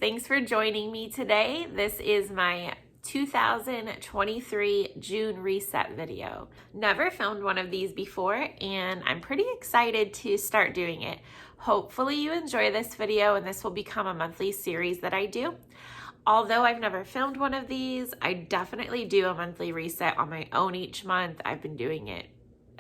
Thanks for joining me today. This is my 2023 June reset video. Never filmed one of these before and I'm pretty excited to start doing it. Hopefully you enjoy this video and this will become a monthly series that I do. Although I've never filmed one of these, I definitely do a monthly reset on my own each month. I've been doing it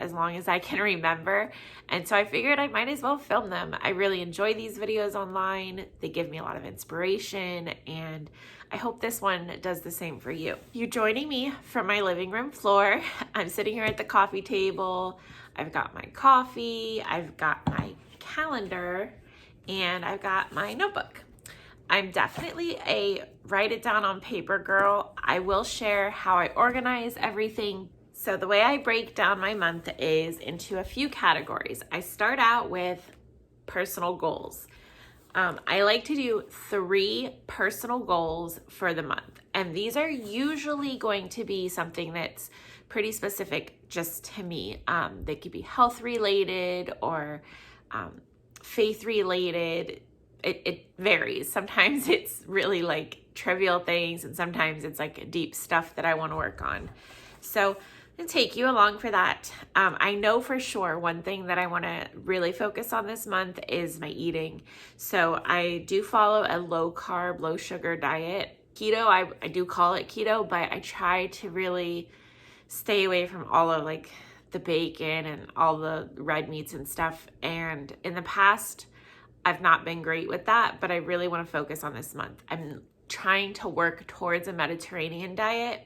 as long as I can remember. And so I figured I might as well film them. I really enjoy these videos online. They give me a lot of inspiration and I hope this one does the same for you. You're joining me from my living room floor. I'm sitting here at the coffee table. I've got my coffee, I've got my calendar, and I've got my notebook. I'm definitely a write it down on paper girl. I will share how I organize everything. So the way I break down my month is into a few categories. I start out with personal goals. I like to do 3 personal goals for the month. And these are usually going to be something that's pretty specific just to me. They could be health related or faith related. It varies. Sometimes it's really like trivial things and sometimes it's like deep stuff that I want to work on. So I'm gonna take you along for that. I know for sure one thing that I want to really focus on this month is my eating. So I do follow a low carb, low sugar diet. Keto, I do call it keto, but I try to really stay away from all of like the bacon and all the red meats and stuff. And in the past, I've not been great with that, but I really want to focus on this month. I'm trying to work towards a Mediterranean diet.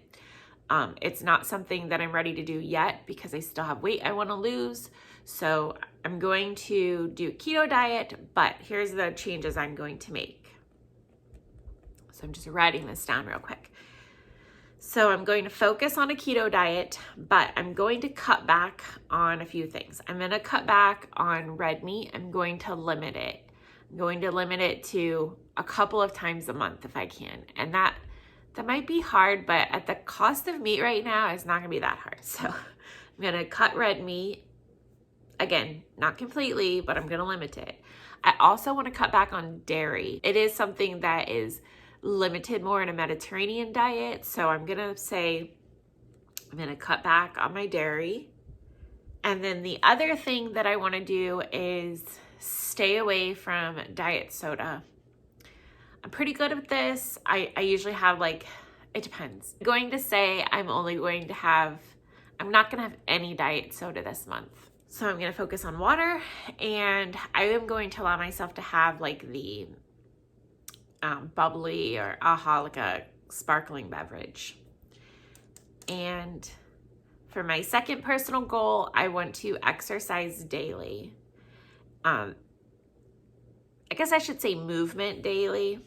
It's not something that I'm ready to do yet because I still have weight I want to lose. So I'm going to do keto diet, but here's the changes I'm going to make. So I'm just writing this down real quick. So I'm going to focus on a keto diet, but I'm going to cut back on a few things. I'm going to cut back on red meat. I'm going to limit it. I'm going to limit it to a couple of times a month if I can. And that might be hard, but at the cost of meat right now, it's not gonna be that hard. So I'm gonna cut red meat. Again, not completely, but I'm gonna limit it. I also wanna cut back on dairy. It is something that is limited more in a Mediterranean diet. So I'm gonna say, I'm gonna cut back on my dairy. And then the other thing that I wanna do is stay away from diet soda. I'm pretty good at this. I usually have like, it depends. I'm going to say I'm not gonna have any diet soda this month. So I'm gonna focus on water and I am going to allow myself to have like the bubbly or AHA, like a sparkling beverage. And for my second personal goal, I want to exercise daily. I guess I should say movement daily.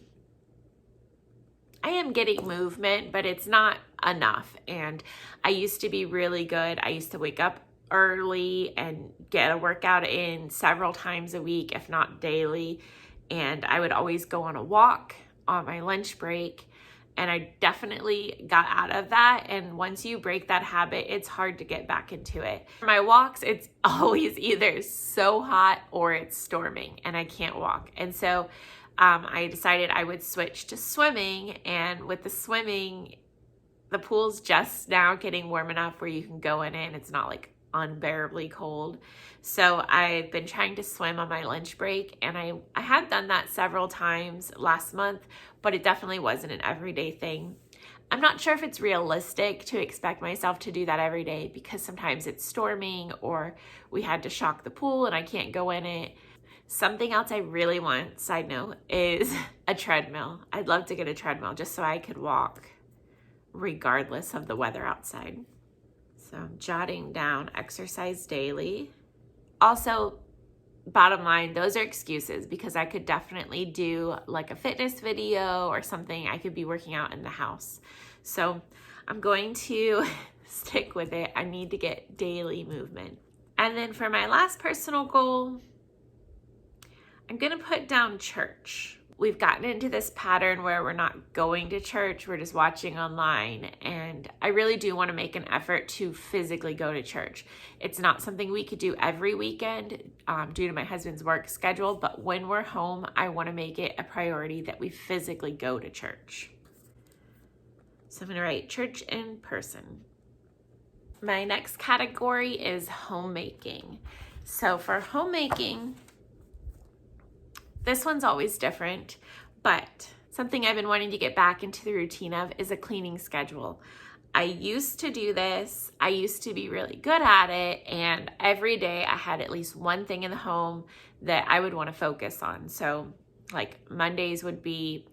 I am getting movement, but it's not enough. And I used to be really good. I used to wake up early and get a workout in several times a week, if not daily. And I would always go on a walk on my lunch break. And I definitely got out of that. And once you break that habit, it's hard to get back into it. For my walks, it's always either so hot or it's storming and I can't walk. And so I decided I would switch to swimming, and with the swimming, the pool's just now getting warm enough where you can go in it and it's not like unbearably cold. So I've been trying to swim on my lunch break, and I had done that several times last month, but it definitely wasn't an everyday thing. I'm not sure if it's realistic to expect myself to do that every day because sometimes it's storming or we had to shock the pool and I can't go in it. Something else I really want, side note, is a treadmill. I'd love to get a treadmill just so I could walk regardless of the weather outside. So I'm jotting down exercise daily. Also, bottom line, those are excuses because I could definitely do like a fitness video or something. I could be working out in the house. So I'm going to stick with it. I need to get daily movement. And then for my last personal goal, I'm going to put down church. we've gotten into this pattern where we're not going to church, we're just watching online. And I really do want to make an effort to physically go to church. It's not something we could do every weekend due to my husband's work schedule, but when we're home, I want to make it a priority that we physically go to church. So I'm going to write church in person. My next category is homemaking. So for homemaking, this one's always different, but something I've been wanting to get back into the routine of is a cleaning schedule. I used to do this. I used to be really good at it, and every day I had at least one thing in the home that I would want to focus on. So like Mondays would be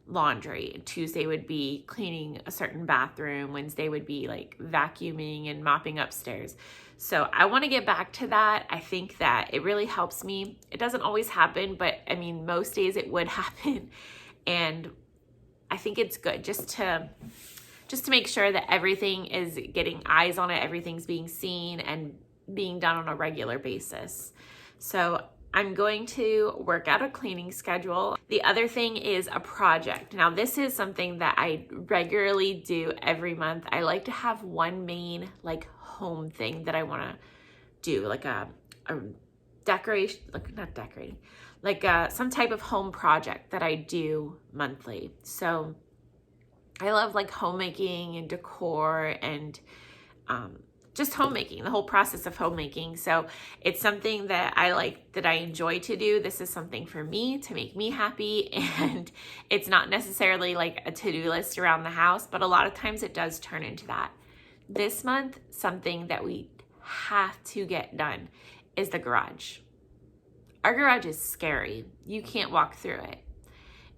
laundry, Tuesday would be cleaning a certain bathroom, Wednesday would be like vacuuming and mopping upstairs. So I want to get back to that. I think that it really helps me. It doesn't always happen, but I mean, most days it would happen. And I think it's good just to make sure that everything is getting eyes on it, everything's being seen and being done on a regular basis. So I'm going to work out a cleaning schedule. The other thing is a project. Now, this is something that I regularly do every month. I like to have one main like home thing that I want to do, like a decoration, like not decorating, like some type of home project that I do monthly. So I love like homemaking and decor and just homemaking, the whole process of homemaking. So it's something that I like, that I enjoy to do. This is something for me to make me happy. And it's not necessarily like a to-do list around the house, but a lot of times it does turn into that. This month, something that we have to get done is the garage. Our garage is scary. You can't walk through it.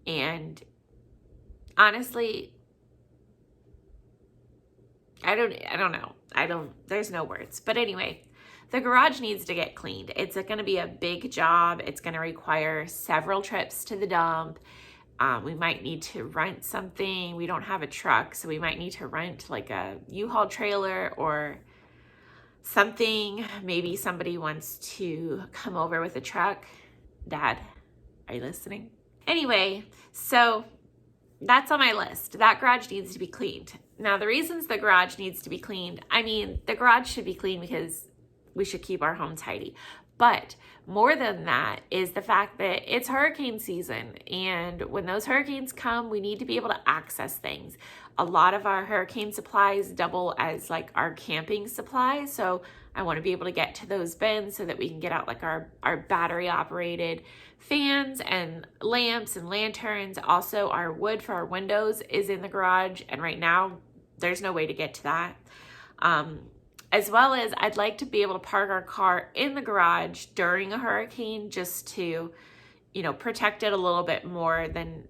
And honestly, I don't know. There's no words. But anyway, the garage needs to get cleaned. It's going to be a big job. It's going to require several trips to the dump. We might need to rent something. We don't have a truck, so we might need to rent like a U-Haul trailer or something. Maybe somebody wants to come over with a truck. Dad, are you listening? Anyway, so that's on my list. That garage needs to be cleaned. Now, the reasons the garage needs to be cleaned, I mean, the garage should be clean because we should keep our home tidy. But more than that is the fact that it's hurricane season. And when those hurricanes come, we need to be able to access things. A lot of our hurricane supplies double as like our camping supplies. So I want to be able to get to those bins so that we can get out like our battery operated fans and lamps and lanterns. Also, our wood for our windows is in the garage. And right now there's no way to get to that. As well as I'd like to be able to park our car in the garage during a hurricane just to, protect it a little bit more than,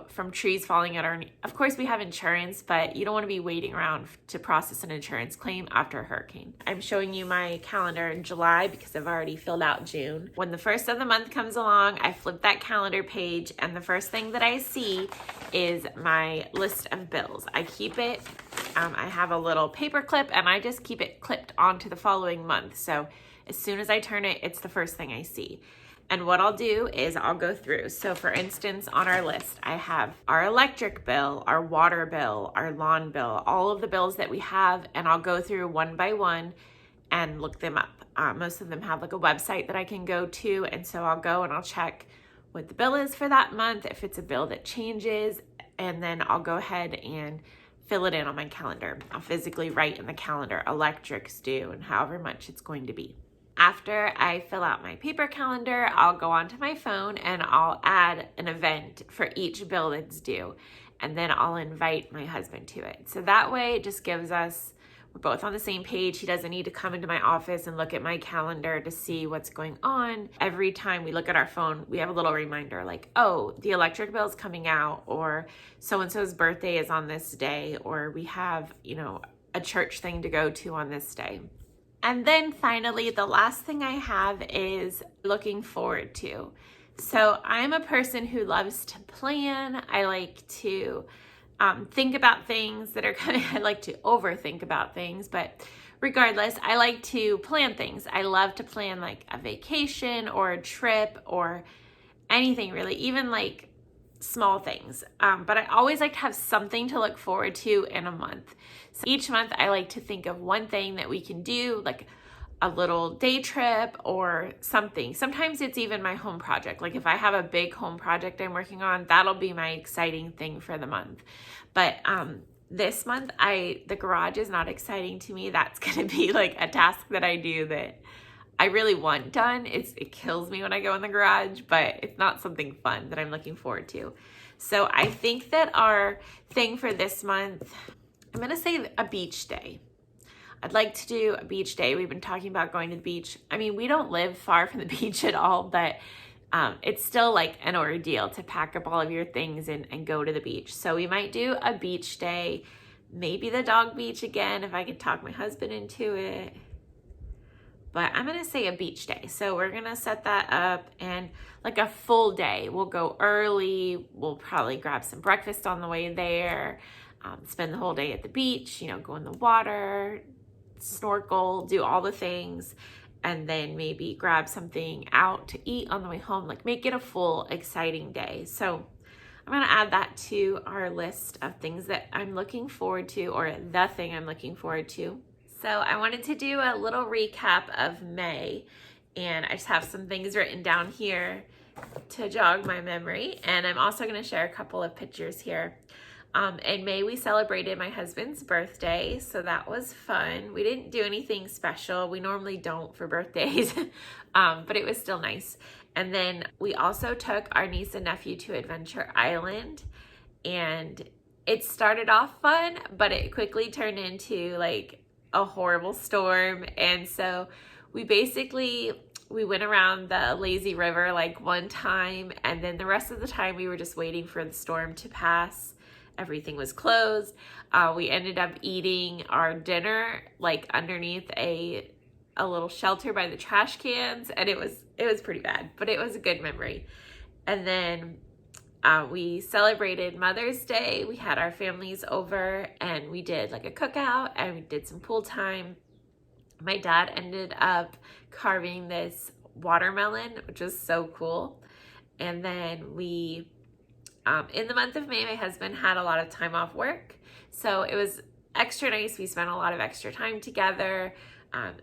from trees falling at our knee. Of course, we have insurance, but you don't want to be waiting around to process an insurance claim after a hurricane. I'm showing you my calendar in July because I've already filled out June. When the first of the month comes along, I flip that calendar page and the first thing that I see is my list of bills. I keep it. I have a little paper clip and I just keep it clipped onto the following month. So as soon as I turn it, it's the first thing I see. And what I'll do is I'll go through. So for instance, on our list, I have our electric bill, our water bill, our lawn bill, all of the bills that we have, and I'll go through one by one and look them up. Most of them have like a website that I can go to. And so I'll go and I'll check what the bill is for that month, if it's a bill that changes, and then I'll go ahead and fill it in on my calendar. I'll physically write in the calendar, electric's due, and however much it's going to be. After I fill out my paper calendar, I'll go onto my phone and I'll add an event for each bill that's due. And then I'll invite my husband to it. So that way it just gives us, we're both on the same page. He doesn't need to come into my office and look at my calendar to see what's going on. Every time we look at our phone, we have a little reminder like, oh, the electric bill is coming out, or so-and-so's birthday is on this day, or we have, a church thing to go to on this day. And then finally, the last thing I have is looking forward to. So I'm a person who loves to plan. I like to think about things that are coming. I like to overthink about things, but regardless, I like to plan things. I love to plan like a vacation or a trip or anything really, even like small things, but I always like to have something to look forward to in a month. So each month I like to think of one thing that we can do, like a little day trip or something. Sometimes it's even my home project. Like if I have a big home project I'm working on, that'll be my exciting thing for the month. But this month, the garage is not exciting to me. That's going to be like a task that I do that I really want done. It kills me when I go in the garage, but it's not something fun that I'm looking forward to. So I think that our thing for this month, I'm going to say a beach day. I'd like to do a beach day. We've been talking about going to the beach. I mean, we don't live far from the beach at all, but it's still like an ordeal to pack up all of your things and go to the beach. So we might do a beach day, maybe the dog beach again, if I could talk my husband into it. But I'm going to say a beach day. So we're going to set that up, and like a full day. We'll go early. We'll probably grab some breakfast on the way there, spend the whole day at the beach, go in the water, snorkel, do all the things, and then maybe grab something out to eat on the way home. Like make it a full, exciting day. So I'm going to add that to our list of things that I'm looking forward to, or the thing I'm looking forward to. So I wanted to do a little recap of May, and I just have some things written down here to jog my memory. And I'm also going to share a couple of pictures here. In May, we celebrated my husband's birthday, so that was fun. We didn't do anything special. We normally don't for birthdays, but it was still nice. And then we also took our niece and nephew to Adventure Island, and it started off fun, but it quickly turned into like a horrible storm. And so we went around the lazy river like one time, and then the rest of the time we were just waiting for the storm to pass. Everything was closed. We ended up eating our dinner like underneath a little shelter by the trash cans, and it was pretty bad, but it was a good memory. And then we celebrated Mother's Day. We had our families over, and we did like a cookout, and we did some pool time. My dad ended up carving this watermelon, which was so cool. And then we in the month of May, my husband had a lot of time off work, so it was extra nice. We spent a lot of extra time together.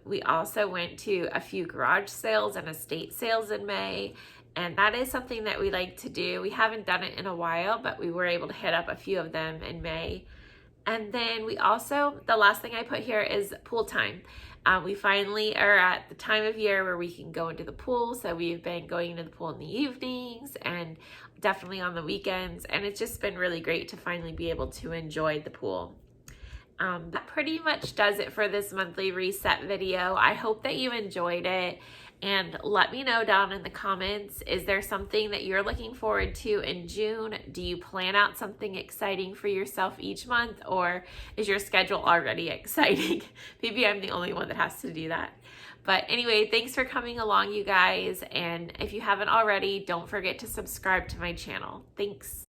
We also went to a few garage sales and estate sales in May, and that is something that we like to do. We haven't done it in a while, but we were able to hit up a few of them in May. And then we also, the last thing I put here is pool time. We finally are at the time of year where we can go into the pool. So we've been going into the pool in the evenings and definitely on the weekends. And it's just been really great to finally be able to enjoy the pool. That pretty much does it for this monthly reset video. I hope that you enjoyed it. And let me know down in the comments, is there something that you're looking forward to in June? Do you plan out something exciting for yourself each month, or is your schedule already exciting? Maybe I'm the only one that has to do that. But anyway, thanks for coming along, you guys. And if you haven't already, don't forget to subscribe to my channel. Thanks.